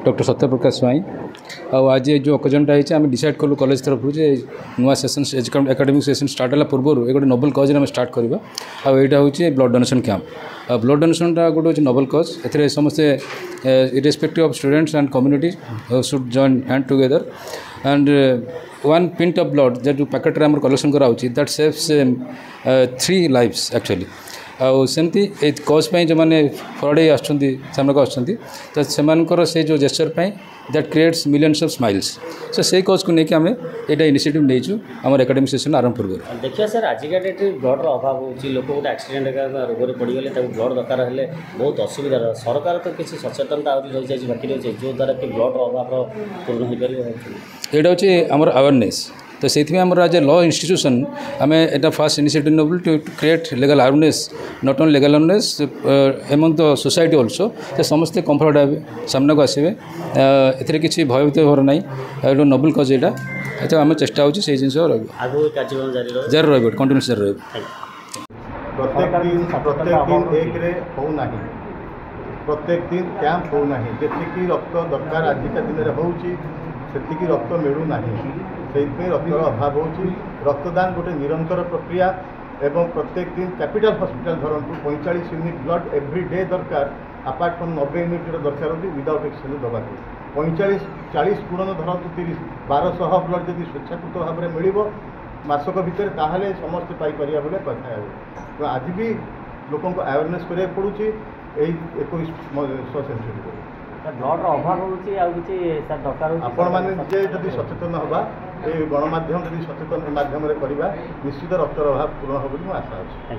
Doctor Satyaprakash स्वाई आज जो ओकेजनटा है आम डिसाइड कलु कॉलेज तरफ नुआ सेसन एकेडमिक सेसन स्टार्ट है पूर्व ये गोटे नोबल कज आम स्टार्ट करवा आईटा हूँ ब्लड डोनेशन कैंप ब्लड डोनेशनटा गोटे नोबल कज ए समस्ते irrespective of students and community should join hand together and one pint of blood जो पैकेट आम कलेक्शन कराऊँच दैट सेव्स 3 लाइव्स एक्चुअली आमती कज जो मैंने फरडे आमक आसर से जो gesture that creates millions of smiles so से कज को लेकिन आम यहाँ इनिशिएटिव नहीं आम एकेडमिक सेशन आरंभ पूर्व देखिए सर आजिका डेट ब्लड अभाव हो लोक गोटे एक्सीडेंट रोग पड़गले ब्लड दरकार है बहुत असुविधा सरकार तो किसी सचेतनता रही जाए बाकी रही जो द्वारा कि ब्लड अभाव पूर्ण हो पार यहाँ हूँ आमर अवेयरनेस तो से आम एज ए लॉ इंस्टीट्यूशन आम एटा fast initiative noble to create legal awareness not only legal awareness among the society also तो समस्ते कंफर्ट हे सामना को आसवे ए किसी भयभीत होर ना ये नोबल कज यहाँ तो आम चेष्टा हो जिन जारी रही कंटिन्यूस जारी रही प्रत्येक दिन कैंप होना जी रक्त दरकार आजिका दिन में होती रक्त मिलूना से रक्तर अभाव हो रक्तदान गोटे निरंतर प्रक्रिया एवं प्रत्येक दिन कैपिटल हॉस्पिटल धरतु 45 यूनिट ब्लड एवरी डे दरकार अपार्ट फ्रॉम 90 यूनिट दरकार होती विदाउट एक्सचेंज दबा 45-40 गुणन धरतु 1200 ब्लड जब स्वेच्छाकृत भाव में मिल मासक भितर ताहले समस्त पाइपर बोले कथा तो आज भी लोक अवेयरनेस करा पड़ुची 21 सेंचुरी ब्लड अभाव होकार आपण मैंने जब सचेतन हवा ये गणमाध्यम जब सचेतन मध्यम करवा निश्चित रक्तर अभाव पूर्ण हो आशा अच्छे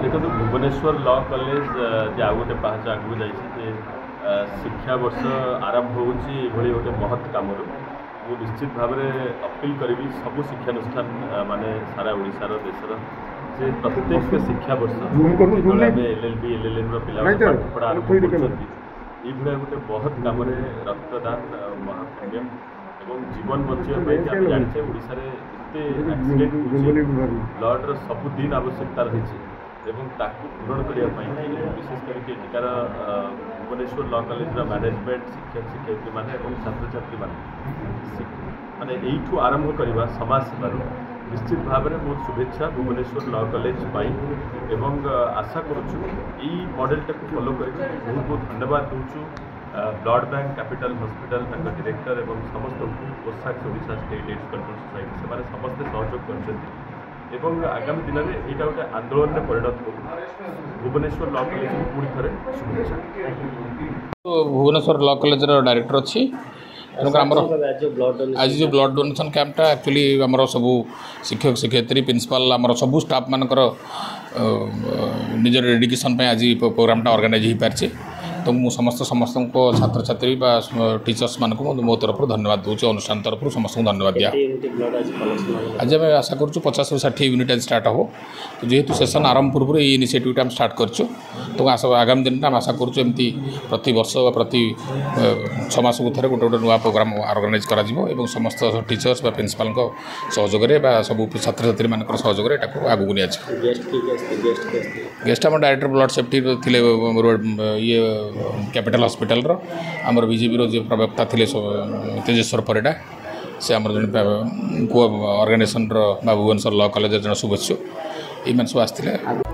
देखो भुवनेश्वर लॉ कॉलेज जे आउ गोटे पाँच आगू जाइए शिक्षा वर्ष आरंभ होगी गोटे महत् कम मु निश्चित भाव में अपील करी सबू शिक्षानुष्ठान माने सारा ओडिशार देशर जे प्रत्येक शिक्षा वर्ष LLB LLM पिला पाठपढ़ा आरंभ कर ये गोटे बहुत कम रक्तदान महापुण्यम एवं जीवन बचाई आम जानते ओडिशा एते एक्सीडेंट ब्लड सबुदिन आवश्यकता रही पूरण करने विशेष करके एठार भुवनेश्वर लॉ कॉलेज मैनेजमेंट शिक्षक शिक्षयित्री मैंने छात्र छात्री माने यू आरंभ करवा समाज सेवार निश्चित भाव में बहुत शुभेच्छा भुवनेश्वर लॉ कॉलेज एवं आशा करुचु मॉडलटा को फॉलो कर बहुत बहुत धन्यवाद दूचु blood bank capital hospital director एवं समस्त पोशाक Odisha state AIDS control society से समस्ते सहयोग कर आगामी दिन में यहाँ गोटे आंदोलन में परिणत हो भुवनेश्वर लॉ कॉलेज को पुणी थे शुभेच्छा भुवनेश्वर लॉ कॉलेज डायरेक्टर अच्छी आज जो ब्लड डोनेशन कैंपटा एक्चुअली आमर सबू शिक्षक शिक्षयित्री प्रिंसिपाल आमर सबू स्टाफ मानकर निजर डेडिकेशन पे आज प्रोग्रामटा ऑर्गेनाइज हो पारे तो मुझे समस्त को छात्र छात्री टीचर्स मान को मो तरफ धन्यवाद दूसरे अनुष्ठान तरफ समस्त को धन्यवाद दिया आज आम आशा करूँ 50-60 यूनिट आज स्टार्ट हो तो जेहेतु सेसन आरंभ पूर्व ये इनिशिएटिव आम स्टार्ट करूँ तो आगामी दिन में आशा करूँ एमती प्रति वर्ष प्रति 6 मास को थे गोटे गोटे नुआ प्रोग्राम ऑर्गेनाइज करा समस्त टीचर्स प्रिंसिपाल सहयोग सब छात्र छात्री मान सहयोग आगू नहीं गेस्ट आम डायरेक्टर ब्लड सेफ्टी थे ये कैपिटल हॉस्पिटल आमर बीजेपी जो प्रवक्ता थे तेजेश्वर परिडा से आम जो ऑर्गेनाइजेशन भुवनेश्वर लॉ कॉलेज जन शुभेच्छु ये सब आसते।